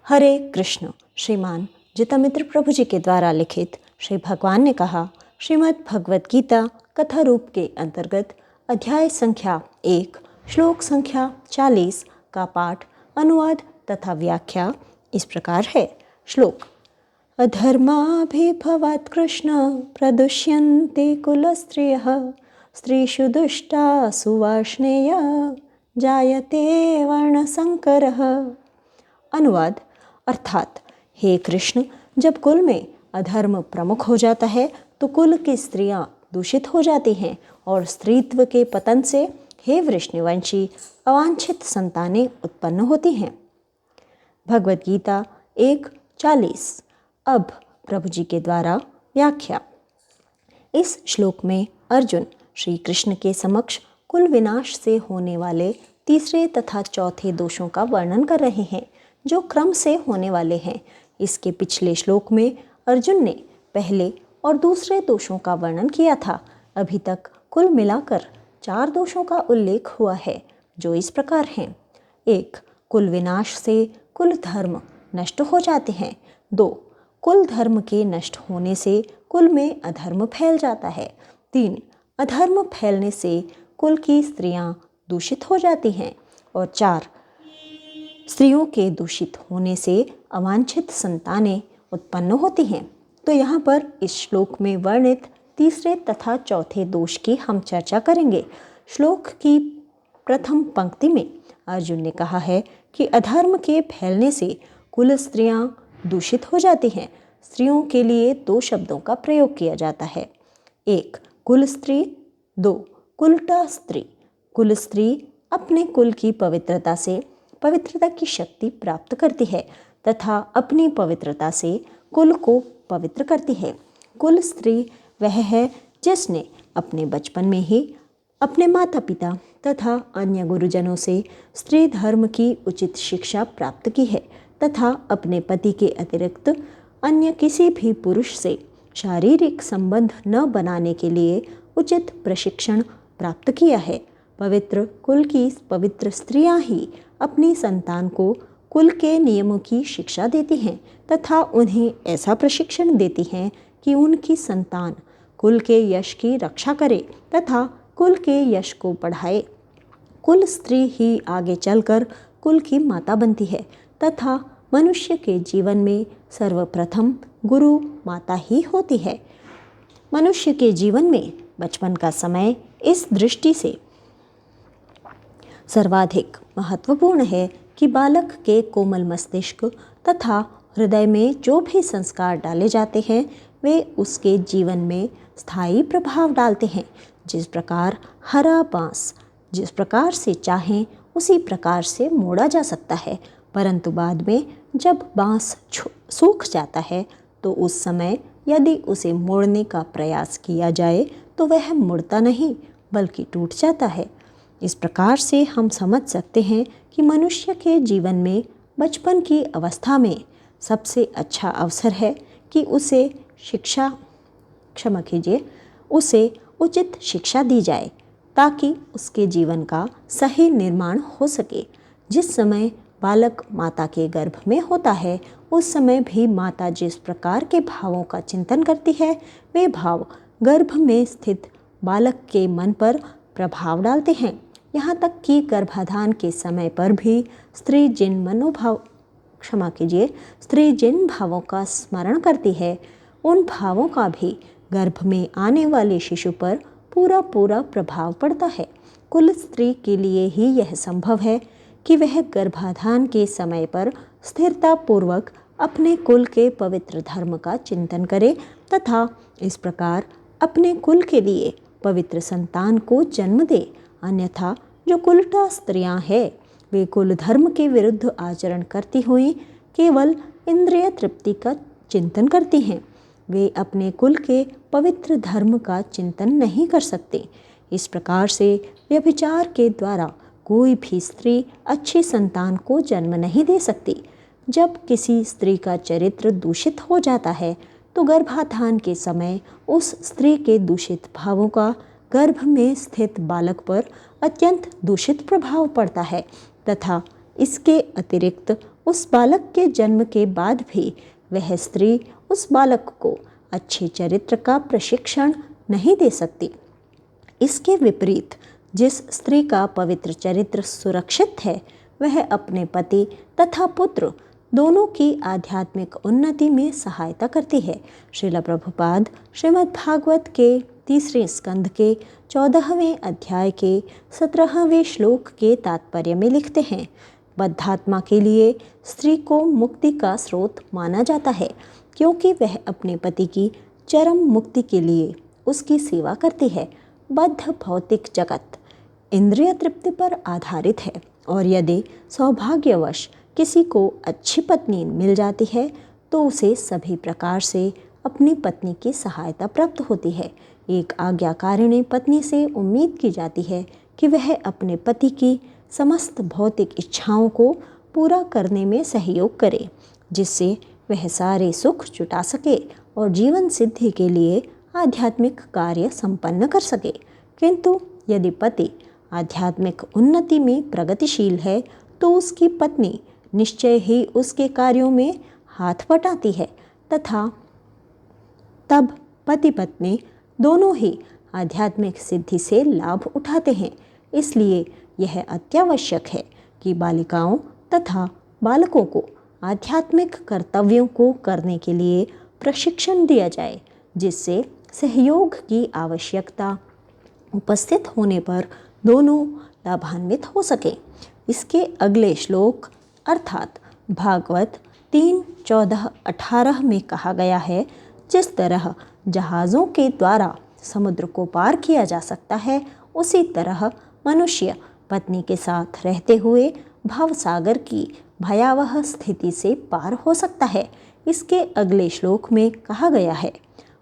हरे कृष्ण। श्रीमान जितमित्र प्रभु जी के द्वारा लिखित श्री भगवान ने कहा, श्रीमद् भगवत गीता कथा रूप के अंतर्गत अध्याय संख्या 1 श्लोक संख्या 40 का पाठ, अनुवाद तथा व्याख्या इस प्रकार है। श्लोक: अधर्माभिभवात् कृष्ण प्रदुष्यन्ते कुलस्त्रियः स्त्रीषु दुष्टा सुवार्ष्णेय जायते वर्णसंकरः। अनुवाद अर्थात, हे कृष्ण, जब कुल में अधर्म प्रमुख हो जाता है तो कुल की स्त्रियां दूषित हो जाती हैं और स्त्रीत्व के पतन से हे वृष्णिवंशी अवांछित संतानें उत्पन्न होती हैं। भगवत गीता 1:40। अब प्रभु जी के द्वारा व्याख्या। इस श्लोक में अर्जुन श्री कृष्ण के समक्ष कुल विनाश से होने वाले तीसरे तथा चौथे दोषों का वर्णन कर रहे हैं, जो क्रम से होने वाले हैं। इसके पिछले श्लोक में अर्जुन ने पहले और दूसरे दोषों का वर्णन किया था। अभी तक कुल मिलाकर 4 दोषों का उल्लेख हुआ है, जो इस प्रकार हैं। 1. कुल विनाश से कुल धर्म नष्ट हो जाते हैं। 2. कुल धर्म के नष्ट होने से कुल में अधर्म फैल जाता है। 3. अधर्म फैलने से कुल की स्त्रियां दूषित हो जाती हैं। और 4. स्त्रियों के दूषित होने से अवांछित संतानें उत्पन्न होती हैं। तो यहाँ पर इस श्लोक में वर्णित तीसरे तथा चौथे दोष की हम चर्चा करेंगे। श्लोक की प्रथम पंक्ति में अर्जुन ने कहा है कि अधर्म के फैलने से कुल स्त्रियां दूषित हो जाती हैं। स्त्रियों के लिए 2 शब्दों का प्रयोग किया जाता है। 1. कुल स्त्री। 2. कुलटा स्त्री। कुल स्त्री अपने कुल की पवित्रता की शक्ति प्राप्त करती है तथा अपनी पवित्रता से कुल को पवित्र करती है। कुल स्त्री वह है जिसने अपने बचपन में ही अपने माता पिता तथा अन्य गुरुजनों से स्त्री धर्म की उचित शिक्षा प्राप्त की है तथा अपने पति के अतिरिक्त अन्य किसी भी पुरुष से शारीरिक संबंध न बनाने के लिए उचित प्रशिक्षण प्राप्त किया है। पवित्र कुल की पवित्र स्त्रियां ही अपनी संतान को कुल के नियमों की शिक्षा देती हैं तथा उन्हें ऐसा प्रशिक्षण देती हैं कि उनकी संतान कुल के यश की रक्षा करे तथा कुल के यश को बढ़ाए। कुल स्त्री ही आगे चलकर कुल की माता बनती है तथा मनुष्य के जीवन में सर्वप्रथम गुरु माता ही होती है। मनुष्य के जीवन में बचपन का समय इस दृष्टि से सर्वाधिक महत्वपूर्ण है कि बालक के कोमल मस्तिष्क तथा हृदय में जो भी संस्कार डाले जाते हैं वे उसके जीवन में स्थायी प्रभाव डालते हैं। जिस प्रकार हरा बांस जिस प्रकार से चाहें उसी प्रकार से मोड़ा जा सकता है, परंतु बाद में जब बांस सूख जाता है तो उस समय यदि उसे मोड़ने का प्रयास किया जाए तो वह मुड़ता नहीं बल्कि टूट जाता है। इस प्रकार से हम समझ सकते हैं कि मनुष्य के जीवन में बचपन की अवस्था में सबसे अच्छा अवसर है कि उसे उसे उचित शिक्षा दी जाए ताकि उसके जीवन का सही निर्माण हो सके। जिस समय बालक माता के गर्भ में होता है उस समय भी माता जिस प्रकार के भावों का चिंतन करती है वे भाव गर्भ में स्थित बालक के मन पर प्रभाव डालते हैं। यहाँ तक कि गर्भाधान के समय पर भी स्त्री जिन भावों का स्मरण करती है उन भावों का भी गर्भ में आने वाले शिशु पर पूरा प्रभाव पड़ता है। कुल स्त्री के लिए ही यह संभव है कि वह गर्भाधान के समय पर स्थिरता पूर्वक अपने कुल के पवित्र धर्म का चिंतन करे तथा इस प्रकार अपने कुल के लिए पवित्र संतान को जन्म दे। अन्यथा जो कुलटा स्त्रियां हैं वे कुल धर्म के विरुद्ध आचरण करती हुई केवल इंद्रिय तृप्ति का चिंतन करती हैं। वे अपने कुल के पवित्र धर्म का चिंतन नहीं कर सकते। इस प्रकार से व्यभिचार के द्वारा कोई भी स्त्री अच्छी संतान को जन्म नहीं दे सकती। जब किसी स्त्री का चरित्र दूषित हो जाता है तो गर्भाधान के समय उस स्त्री के दूषित भावों का गर्भ में स्थित बालक पर अत्यंत दूषित प्रभाव पड़ता है तथा इसके अतिरिक्त उस बालक के जन्म के बाद भी वह स्त्री उस बालक को अच्छे चरित्र का प्रशिक्षण नहीं दे सकती। इसके विपरीत जिस स्त्री का पवित्र चरित्र सुरक्षित है वह अपने पति तथा पुत्र दोनों की आध्यात्मिक उन्नति में सहायता करती है। श्रील प्रभुपाद श्रीमद् भागवत के 3 स्कंध के 14वें अध्याय के 17वें श्लोक के तात्पर्य में लिखते हैं, बद्धात्मा के लिए स्त्री को मुक्ति का स्रोत माना जाता है क्योंकि वह अपने पति की चरम मुक्ति के लिए उसकी सेवा करती है। बद्ध भौतिक जगत इंद्रिय तृप्ति पर आधारित है और यदि सौभाग्यवश किसी को अच्छी पत्नी मिल जाती है तो उसे सभी प्रकार से अपनी पत्नी की सहायता प्राप्त होती है। एक आज्ञाकारिणी पत्नी से उम्मीद की जाती है कि वह अपने पति की समस्त भौतिक इच्छाओं को पूरा करने में सहयोग करे, जिससे वह सारे सुख जुटा सके और जीवन सिद्धि के लिए आध्यात्मिक कार्य संपन्न कर सके। किंतु यदि पति आध्यात्मिक उन्नति में प्रगतिशील है तो उसकी पत्नी निश्चय ही उसके कार्यों में हाथ बटाती है तथा तब पति पत्नी दोनों ही आध्यात्मिक सिद्धि से लाभ उठाते हैं। इसलिए यह अत्यावश्यक है कि बालिकाओं तथा बालकों को आध्यात्मिक कर्तव्यों को करने के लिए प्रशिक्षण दिया जाए, जिससे सहयोग की आवश्यकता उपस्थित होने पर दोनों लाभान्वित हो सके। इसके अगले श्लोक अर्थात भागवत 3:14-18 में कहा गया है, जिस तरह जहाज़ों के द्वारा समुद्र को पार किया जा सकता है उसी तरह मनुष्य पत्नी के साथ रहते हुए भवसागर की भयावह स्थिति से पार हो सकता है। इसके अगले श्लोक में कहा गया है,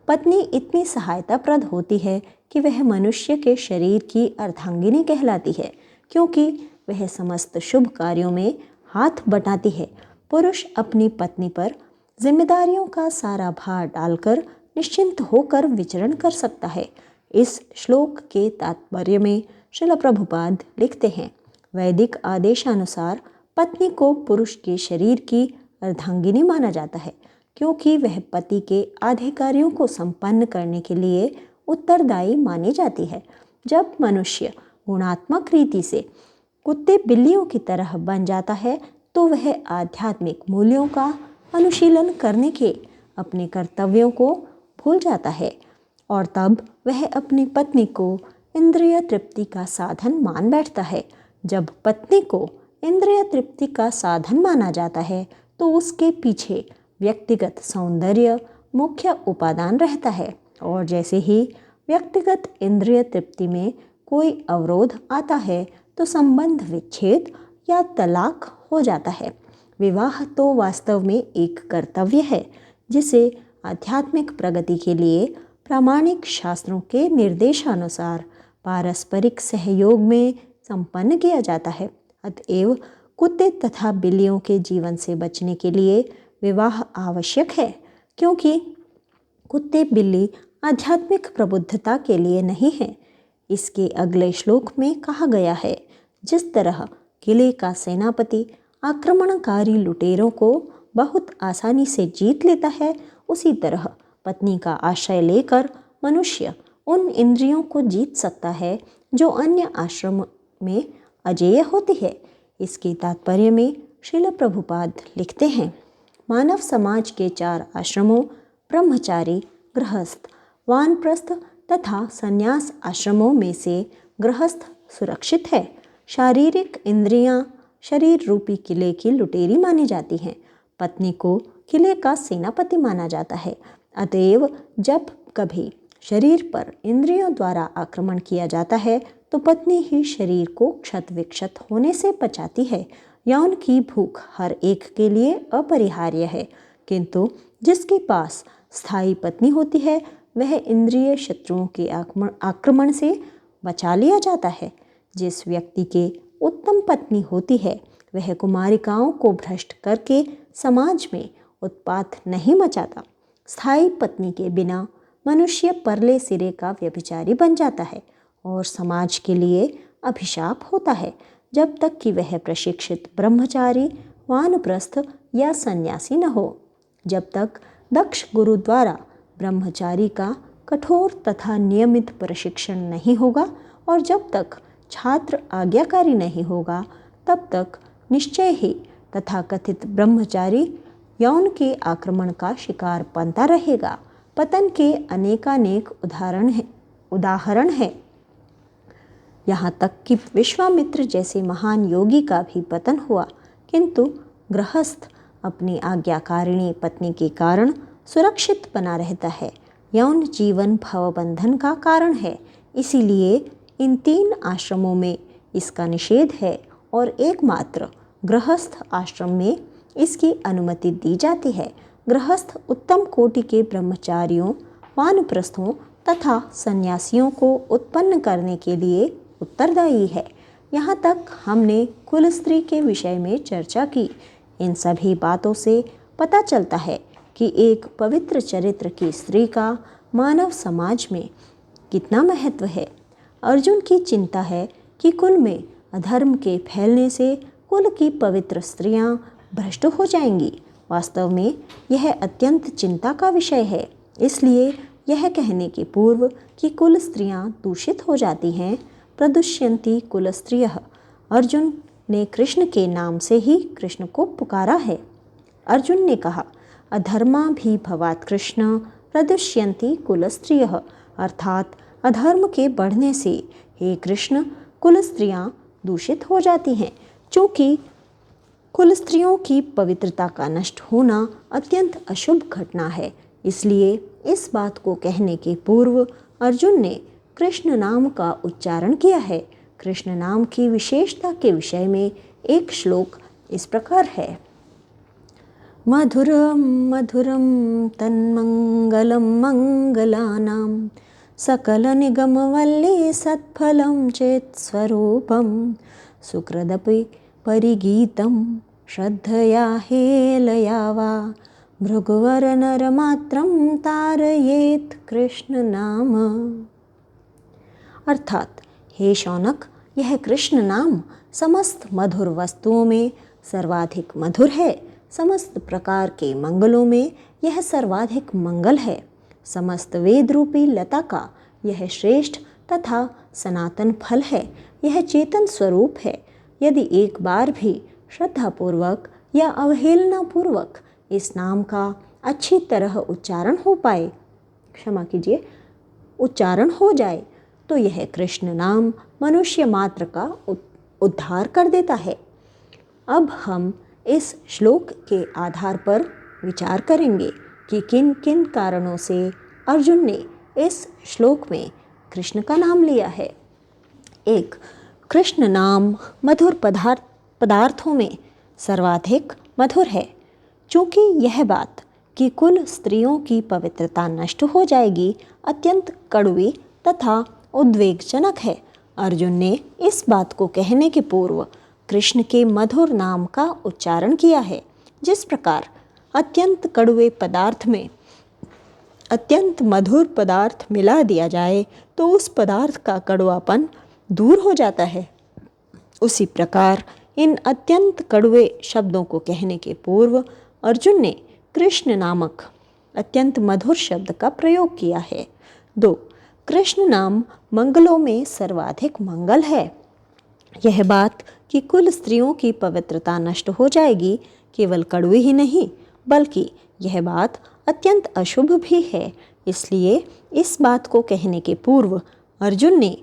पत्नी इतनी सहायताप्रद होती है कि वह मनुष्य के शरीर की अर्धांगिनी कहलाती है क्योंकि वह समस्त शुभ कार्यों में हाथ बटाती है। पुरुष अपनी पत्नी पर जिम्मेदारियों का सारा भार डालकर निश्चिंत होकर विचरण कर सकता है। इस श्लोक के तात्पर्य में श्रील प्रभुपाद लिखते हैं, वैदिक आदेशानुसार पत्नी को पुरुष के शरीर की अर्धांगिनी माना जाता है क्योंकि वह पति के आधे कार्यों को संपन्न करने के लिए उत्तरदायी मानी जाती है। जब मनुष्य गुणात्मक रीति से कुत्ते बिल्लियों की तरह बन जाता है तो वह आध्यात्मिक मूल्यों का अनुशीलन करने के अपने कर्तव्यों को भूल जाता है और तब वह अपनी पत्नी को इंद्रिय तृप्ति का साधन मान बैठता है। जब पत्नी को इंद्रिय तृप्ति का साधन माना जाता है तो उसके पीछे व्यक्तिगत सौंदर्य मुख्य उपादान रहता है और जैसे ही व्यक्तिगत इंद्रिय तृप्ति में कोई अवरोध आता है तो संबंध विच्छेद या तलाक हो जाता है। विवाह तो वास्तव में एक कर्तव्य है जिसे आध्यात्मिक प्रगति के लिए प्रामाणिक शास्त्रों के निर्देशानुसार पारस्परिक सहयोग में संपन्न किया जाता है। अतएव कुत्ते तथा बिल्लियों के जीवन से बचने के लिए विवाह आवश्यक है क्योंकि कुत्ते बिल्ली आध्यात्मिक प्रबुद्धता के लिए नहीं है। इसके अगले श्लोक में कहा गया है, जिस तरह किले का सेनापति आक्रमणकारी लुटेरों को बहुत आसानी से जीत लेता है, उसी तरह पत्नी का आश्रय लेकर मनुष्य उन इंद्रियों को जीत सकता है जो अन्य आश्रम में अजेय होती है। इसके तात्पर्य में श्रील प्रभुपाद लिखते हैं, मानव समाज के 4 आश्रमों ब्रह्मचारी, गृहस्थ, वानप्रस्थ तथा संन्यास आश्रमों में से गृहस्थ सुरक्षित है। शारीरिक इंद्रियां शरीर रूपी किले की लुटेरी मानी जाती हैं। पत्नी को किले का सेनापति माना जाता है। अतएव जब कभी शरीर पर इंद्रियों द्वारा आक्रमण किया जाता है तो पत्नी ही शरीर को क्षत विक्षत होने से बचाती है। यौन की भूख हर एक के लिए अपरिहार्य है, किंतु जिसके पास स्थायी पत्नी होती है वह इंद्रिय शत्रुओं के आक्रमण से बचा लिया जाता है। जिस व्यक्ति के उत्तम पत्नी होती है वह कुमारिकाओं को भ्रष्ट करके समाज में उत्पात नहीं मचाता। स्थायी पत्नी के बिना मनुष्य परले सिरे का व्यभिचारी बन जाता है और समाज के लिए अभिशाप होता है। जब तक कि वह प्रशिक्षित ब्रह्मचारी वानप्रस्थ या सन्यासी न हो। जब तक दक्ष गुरु द्वारा ब्रह्मचारी का कठोर तथा नियमित प्रशिक्षण नहीं होगा और जब तक छात्र आज्ञाकारी नहीं होगा, तब तक निश्चय ही तथाकथित ब्रह्मचारी यौन के आक्रमण का शिकार बनता रहेगा। पतन के अनेकानेक उदाहरण है। यहाँ तक कि विश्वामित्र जैसे महान योगी का भी पतन हुआ, किंतु गृहस्थ अपनी आज्ञाकारिणी पत्नी के कारण सुरक्षित बना रहता है। यौन जीवन भवबंधन का कारण है, इसीलिए इन 3 आश्रमों में इसका निषेध है और एकमात्र गृहस्थ आश्रम में इसकी अनुमति दी जाती है। गृहस्थ उत्तम कोटि के ब्रह्मचारियों, वानप्रस्थों तथा सन्यासियों को उत्पन्न करने के लिए उत्तरदायी है। यहाँ तक हमने कुल स्त्री के विषय में चर्चा की। इन सभी बातों से पता चलता है कि एक पवित्र चरित्र की स्त्री का मानव समाज में कितना महत्व है। अर्जुन की चिंता है कि कुल में अधर्म के फैलने से कुल की पवित्र स्त्रियां भ्रष्ट हो जाएंगी। वास्तव में यह अत्यंत चिंता का विषय है। इसलिए यह कहने के पूर्व कि कुल स्त्रियां दूषित हो जाती हैं, प्रदुष्यन्ति कुल स्त्रियः, अर्जुन ने कृष्ण के नाम से ही कृष्ण को पुकारा है। अर्जुन ने कहा, अधर्मा भी भवात् कृष्ण प्रदुष्यन्ति कुल स्त्रियः, अर्थात अधर्म के बढ़ने से हे कृष्ण कुल स्त्रियां दूषित हो जाती हैं। चूँकि कुल स्त्रियों की पवित्रता का नष्ट होना अत्यंत अशुभ घटना है, इसलिए इस बात को कहने के पूर्व अर्जुन ने कृष्ण नाम का उच्चारण किया है। कृष्ण नाम की विशेषता के विषय में एक श्लोक इस प्रकार है। मधुरम मधुरम तन्मंगलम मंगलानां सकल निगम वल्ली सत्फलं चेत स्वरूपम सुकृदपि परिगीतं श्रद्धया हेलया वा भृगुवर नरमात्रं तारयेत कृष्ण नाम। अर्थात हे शौनक, यह कृष्ण नाम समस्त मधुर वस्तुओं में सर्वाधिक मधुर है। समस्त प्रकार के मंगलों में यह सर्वाधिक मंगल है। समस्त वेद रूपी लता का यह श्रेष्ठ तथा सनातन फल है। यह चेतन स्वरूप है। यदि एक बार भी श्रद्धापूर्वक या अवहेलनापूर्वक इस नाम का अच्छी तरह उच्चारण हो पाए, क्षमा कीजिए, उच्चारण हो जाए, तो यह कृष्ण नाम मनुष्य मात्र का उद्धार कर देता है। अब हम इस श्लोक के आधार पर विचार करेंगे कि किन किन कारणों से अर्जुन ने इस श्लोक में कृष्ण का नाम लिया है। 1. कृष्ण नाम मधुर पदार्थों में सर्वाधिक मधुर है। चूँकि यह बात कि कुल स्त्रियों की पवित्रता नष्ट हो जाएगी अत्यंत कड़वी तथा उद्वेगजनक है, अर्जुन ने इस बात को कहने के पूर्व कृष्ण के मधुर नाम का उच्चारण किया है। जिस प्रकार अत्यंत कड़वे पदार्थ में अत्यंत मधुर पदार्थ मिला दिया जाए तो उस पदार्थ का कड़वापन दूर हो जाता है, उसी प्रकार इन अत्यंत कड़वे शब्दों को कहने के पूर्व अर्जुन ने कृष्ण नामक अत्यंत मधुर शब्द का प्रयोग किया है। 2. कृष्ण नाम मंगलों में सर्वाधिक मंगल है। यह बात कि कुल स्त्रियों की पवित्रता नष्ट हो जाएगी केवल कड़वी ही नहीं, बल्कि यह बात अत्यंत अशुभ भी है। इसलिए इस बात को कहने के पूर्व अर्जुन ने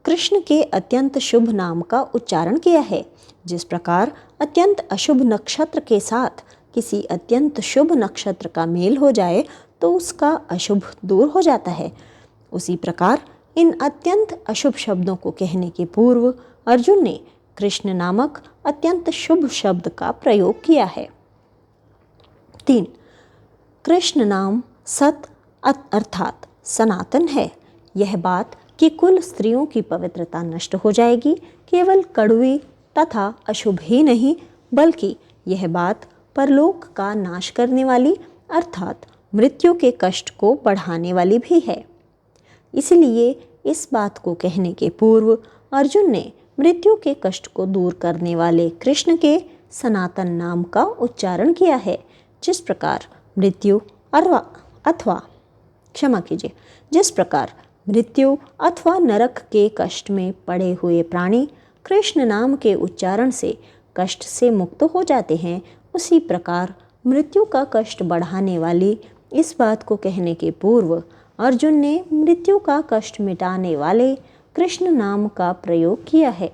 कृष्ण के अत्यंत शुभ नाम का उच्चारण किया है। जिस प्रकार अत्यंत अशुभ नक्षत्र के साथ किसी अत्यंत शुभ नक्षत्र का मेल हो जाए तो उसका अशुभ दूर हो जाता है, उसी प्रकार इन अत्यंत अशुभ शब्दों को कहने के पूर्व अर्जुन ने कृष्ण नामक अत्यंत शुभ शब्द का प्रयोग किया है। 3. कृष्ण नाम सत अर्थात सनातन है। यह बात कि कुल स्त्रियों की पवित्रता नष्ट हो जाएगी केवल कड़वी तथा अशुभ ही नहीं, बल्कि यह बात परलोक का नाश करने वाली अर्थात मृत्यु के कष्ट को बढ़ाने वाली भी है। इसलिए इस बात को कहने के पूर्व अर्जुन ने मृत्यु के कष्ट को दूर करने वाले कृष्ण के सनातन नाम का उच्चारण किया है। जिस प्रकार मृत्यु अथवा क्षमा कीजिए जिस प्रकार मृत्यु अथवा नरक के कष्ट में पड़े हुए प्राणी कृष्ण नाम के उच्चारण से कष्ट से मुक्त हो जाते हैं, उसी प्रकार मृत्यु का कष्ट बढ़ाने वाली इस बात को कहने के पूर्व अर्जुन ने मृत्यु का कष्ट मिटाने वाले कृष्ण नाम का प्रयोग किया है।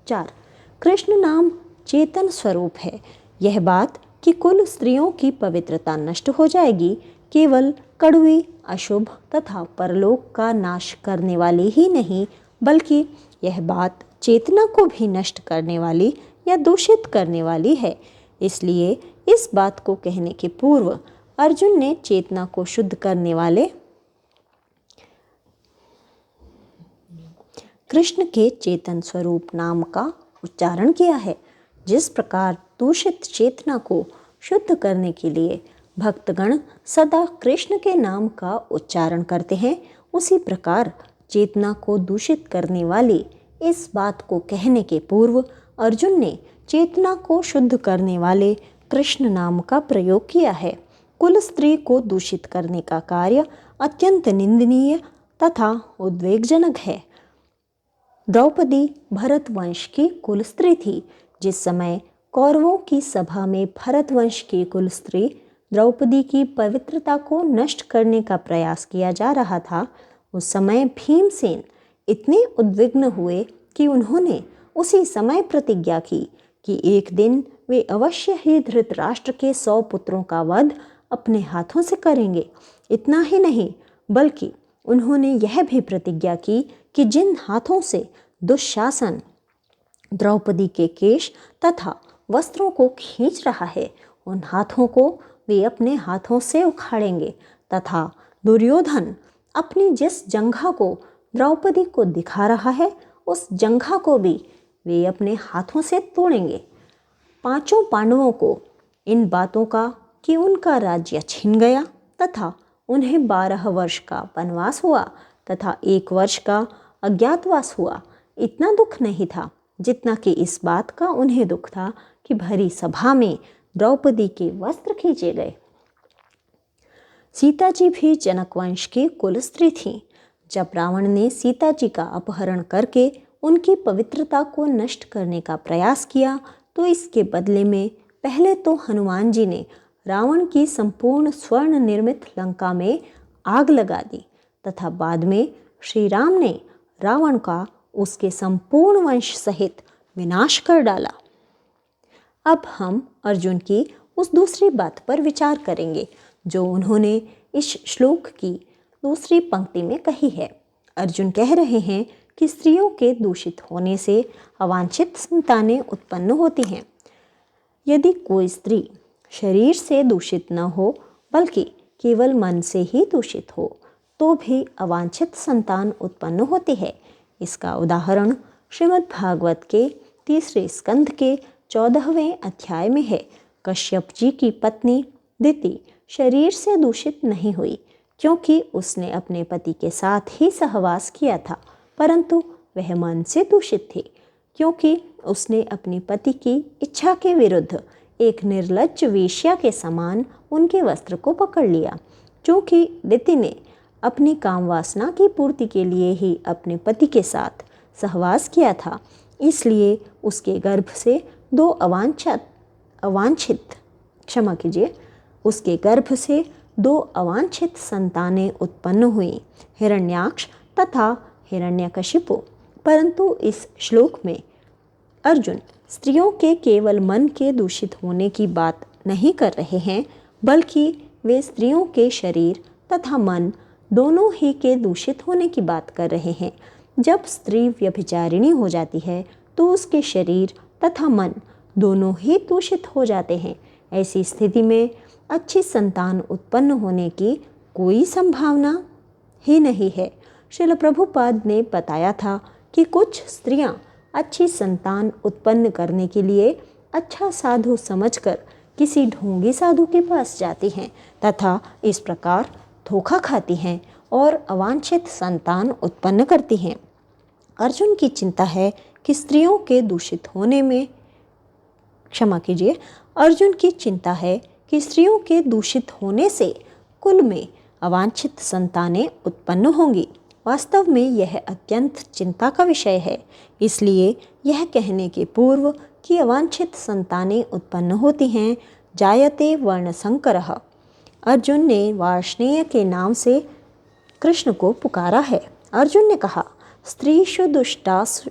4. कृष्ण नाम चेतन स्वरूप है। यह बात कि कुल स्त्रियों की पवित्रता नष्ट हो जाएगी केवल कड़वी, अशुभ तथा परलोक का नाश करने वाली ही नहीं, बल्कि यह बात चेतना को भी नष्ट करने वाली या दूषित करने वाली है। इसलिए इस बात को कहने के पूर्व अर्जुन ने चेतना को शुद्ध करने वाले कृष्ण के चेतन स्वरूप नाम का उच्चारण किया है। जिस प्रकार दूषित चेतना को शुद्ध करने के लिए भक्तगण सदा कृष्ण के नाम का उच्चारण करते हैं, उसी प्रकार चेतना को दूषित करने वाली इस बात को कहने के पूर्व अर्जुन ने चेतना को शुद्ध करने वाले कृष्ण नाम का प्रयोग किया है। कुल स्त्री को दूषित करने का कार्य अत्यंत निंदनीय तथा उद्वेगजनक है। द्रौपदी भरतवंश की कुल स्त्री थी। जिस समय कौरवों की सभा में भरतवंश की कुल स्त्री द्रौपदी की पवित्रता को नष्ट करने का प्रयास किया जा रहा था, उस समय भीमसेन इतने उद्विग्न हुए कि उन्होंने उसी समय प्रतिज्ञा की कि एक दिन वे अवश्य ही धृतराष्ट्र के 100 पुत्रों का वध अपने हाथों से करेंगे। इतना ही नहीं, बल्कि उन्होंने यह भी प्रतिज्ञा की कि जिन हाथों से दुशासन द्रौपदी के केश तथा वस्त्रों को खींच रहा है, उन हाथों को वे अपने हाथों से उखाड़ेंगे तथा दुर्योधन अपनी जिस जंघा को द्रौपदी को दिखा रहा है, उस जंघा को भी वे अपने हाथों से तोड़ेंगे। 5 पांडवों को इन बातों का कि उनका राज्य छिन गया तथा उन्हें 12 वर्ष का वनवास हुआ तथा 1 वर्ष का अज्ञातवास हुआ, इतना दुख नहीं था जितना कि इस बात का उन्हें दुख था कि भरी सभा में द्रौपदी के वस्त्र खींचे गए। सीता जी भी जनक वंश की कुल स्त्री थी। जब रावण ने सीता जी का अपहरण करके उनकी पवित्रता को नष्ट करने का प्रयास किया, तो इसके बदले में पहले तो हनुमान जी ने रावण की संपूर्ण स्वर्ण निर्मित लंका में आग लगा दी तथा बाद में श्री राम ने रावण का उसके संपूर्ण वंश सहित विनाश कर डाला। अब हम अर्जुन की उस दूसरी बात पर विचार करेंगे जो उन्होंने इस श्लोक की दूसरी पंक्ति में कही है। अर्जुन कह रहे हैं कि स्त्रियों के दूषित होने से अवांछित संतानें उत्पन्न होती हैं। यदि कोई स्त्री शरीर से दूषित न हो बल्कि केवल मन से ही दूषित हो, तो भी अवांछित संतान उत्पन्न होती है। इसका उदाहरण श्रीमद् भागवत के 3 स्कंध के 14वें अध्याय में है। कश्यप जी की पत्नी दिति शरीर से दूषित नहीं हुई, क्योंकि उसने अपने पति के साथ ही सहवास किया था, परंतु वह मन से दूषित थी, क्योंकि उसने अपने पति की इच्छा के विरुद्ध एक निर्लज्ज वेश्या के समान उनके वस्त्र को पकड़ लिया। क्योंकि दिति ने अपनी कामवासना की पूर्ति के लिए ही अपने पति के साथ सहवास किया था, इसलिए उसके गर्भ से 2 अवांछित संतानें उत्पन्न हुई, हिरण्याक्ष तथा हिरण्यकशिपु। परंतु इस श्लोक में अर्जुन स्त्रियों के केवल मन के दूषित होने की बात नहीं कर रहे हैं, बल्कि वे स्त्रियों के शरीर तथा मन दोनों ही के दूषित होने की बात कर रहे हैं। जब स्त्री व्यभिचारिणी हो जाती है तो उसके शरीर तथा मन दोनों ही दूषित हो जाते हैं। ऐसी स्थिति में अच्छी संतान उत्पन्न होने की कोई संभावना ही नहीं है। श्रील प्रभुपाद ने बताया था कि कुछ स्त्रियां अच्छी संतान उत्पन्न करने के लिए अच्छा साधु समझकर किसी ढोंगी साधु के पास जाती हैं तथा इस प्रकार धोखा खाती हैं और अवांछित संतान उत्पन्न करती हैं। अर्जुन की चिंता है कि स्त्रियों के दूषित होने में क्षमा कीजिए, अर्जुन की चिंता है कि स्त्रियों के दूषित होने से कुल में अवांछित संतानें उत्पन्न होंगी। वास्तव में यह अत्यंत चिंता का विषय है। इसलिए यह कहने के पूर्व कि अवांछित संतानें उत्पन्न होती हैं, जायते वर्णसंकरः, अर्जुन ने वार्ष्णेय के नाम से कृष्ण को पुकारा है। अर्जुन ने कहा, स्त्रीषु दुष्टासु,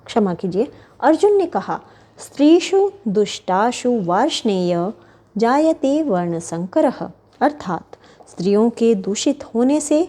क्षमा कीजिए, अर्जुन ने कहा, स्त्रीषु दुष्टासु वार्ष्णेय जायते वर्णसंकरः, अर्थात स्त्रियों के दूषित होने से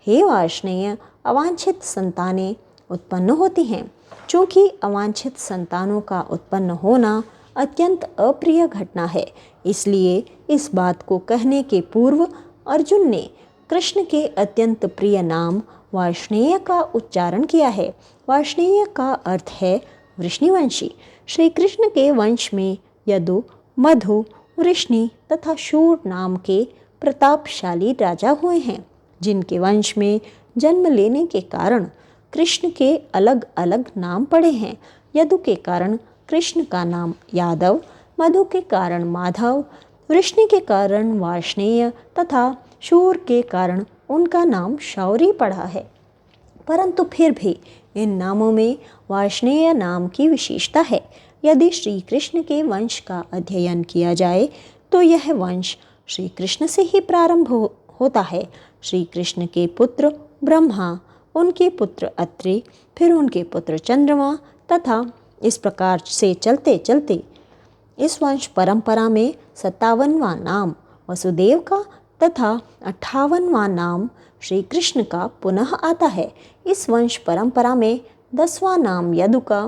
हे वार्ष्णेय अवांछित संतानें उत्पन्न होती हैं। चूँकि अवांछित संतानों का उत्पन्न होना अत्यंत अप्रिय घटना है, इसलिए इस बात को कहने के पूर्व अर्जुन ने कृष्ण के अत्यंत प्रिय नाम वार्ष्णेय का उच्चारण किया है। वार्ष्णेय का अर्थ है वृष्णिवंशी। श्री कृष्ण के वंश में यदु, मधु, वृष्णि तथा शूर नाम के प्रतापशाली राजा हुए हैं, जिनके वंश में जन्म लेने के कारण कृष्ण के अलग अलग नाम पड़े हैं। यदु के कारण कृष्ण का नाम यादव, मधु के कारण माधव, वृष्णि के कारण वार्ष्णेय तथा शूर के कारण उनका नाम शौरी पड़ा है। परंतु फिर भी इन नामों में वार्ष्णेय नाम की विशेषता है। यदि श्री कृष्ण के वंश का अध्ययन किया जाए तो यह वंश श्री कृष्ण से ही प्रारंभ होता है। श्री कृष्ण के पुत्र ब्रह्मा, उनके पुत्र अत्रि, फिर उनके पुत्र चंद्रमा तथा इस प्रकार से चलते चलते इस वंश परंपरा में 57वां नाम वसुदेव का तथा 58वां नाम श्री कृष्ण का पुनः आता है। इस वंश परंपरा में 10वां नाम यदु का,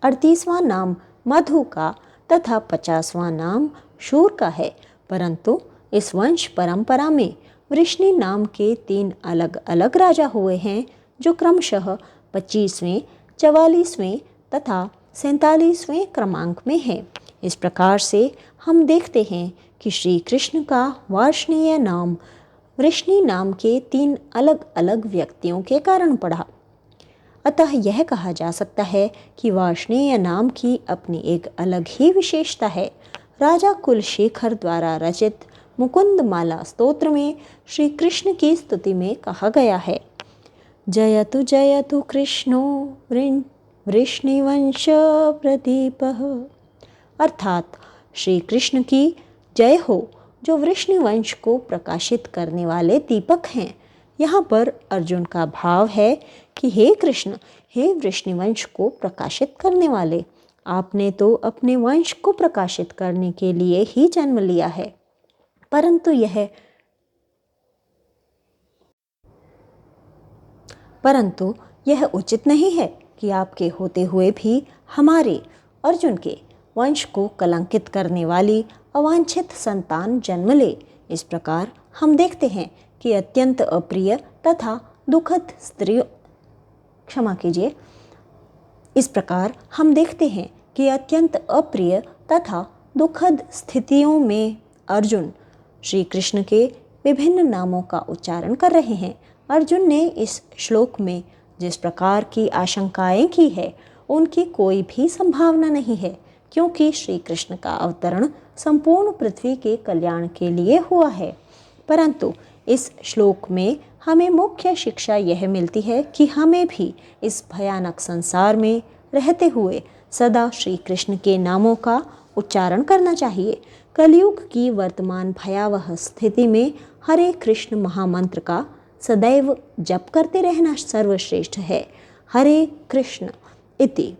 38वां नाम मधु का तथा 50वां नाम शूर का है। परंतु इस वंश परंपरा में वृष्णि नाम के 3 अलग अलग राजा हुए हैं, जो क्रमशः 25वें, 44वें तथा 47वें क्रमांक में है। इस प्रकार से हम देखते हैं कि श्री कृष्ण का वार्ष्णेय नाम वृष्णि नाम के 3 अलग अलग व्यक्तियों के कारण पड़ा। अतः यह कहा जा सकता है कि वार्ष्णेय नाम की अपनी एक अलग ही विशेषता है। राजा कुलशेखर द्वारा रचित मुकुंद माला स्तोत्र में श्री कृष्ण की स्तुति में कहा गया है, जयतु जयतु कृष्णो वृष्णिवंश प्रदीपः, अर्थात श्री कृष्ण की जय हो, जो वृष्णिवंश को प्रकाशित करने वाले दीपक हैं। यहाँ पर अर्जुन का भाव है कि हे कृष्ण, हे वृष्णिवंश को प्रकाशित करने वाले, आपने तो अपने वंश को प्रकाशित करने के लिए ही जन्म लिया है, परंतु यह उचित नहीं है कि आपके होते हुए भी हमारे अर्जुन के वंश को कलंकित करने वाली अवांछित संतान जन्म ले। इस प्रकार हम देखते हैं कि अत्यंत अप्रिय तथा दुखद स्त्रियों, क्षमा कीजिए, इस प्रकार हम देखते हैं कि अत्यंत अप्रिय तथा दुखद स्थितियों में अर्जुन श्री कृष्ण के विभिन्न नामों का उच्चारण कर रहे हैं। अर्जुन ने इस श्लोक में जिस प्रकार की आशंकाएं की है, उनकी कोई भी संभावना नहीं है, क्योंकि श्री कृष्ण का अवतरण संपूर्ण पृथ्वी के कल्याण के लिए हुआ है। परंतु इस श्लोक में हमें मुख्य शिक्षा यह मिलती है कि हमें भी इस भयानक संसार में रहते हुए सदा श्री कृष्ण के नामों का उच्चारण करना चाहिए। कलयुग की वर्तमान भयावह स्थिति में हरे कृष्ण महामंत्र का सदैव जप करते रहना सर्वश्रेष्ठ है। हरे कृष्ण इति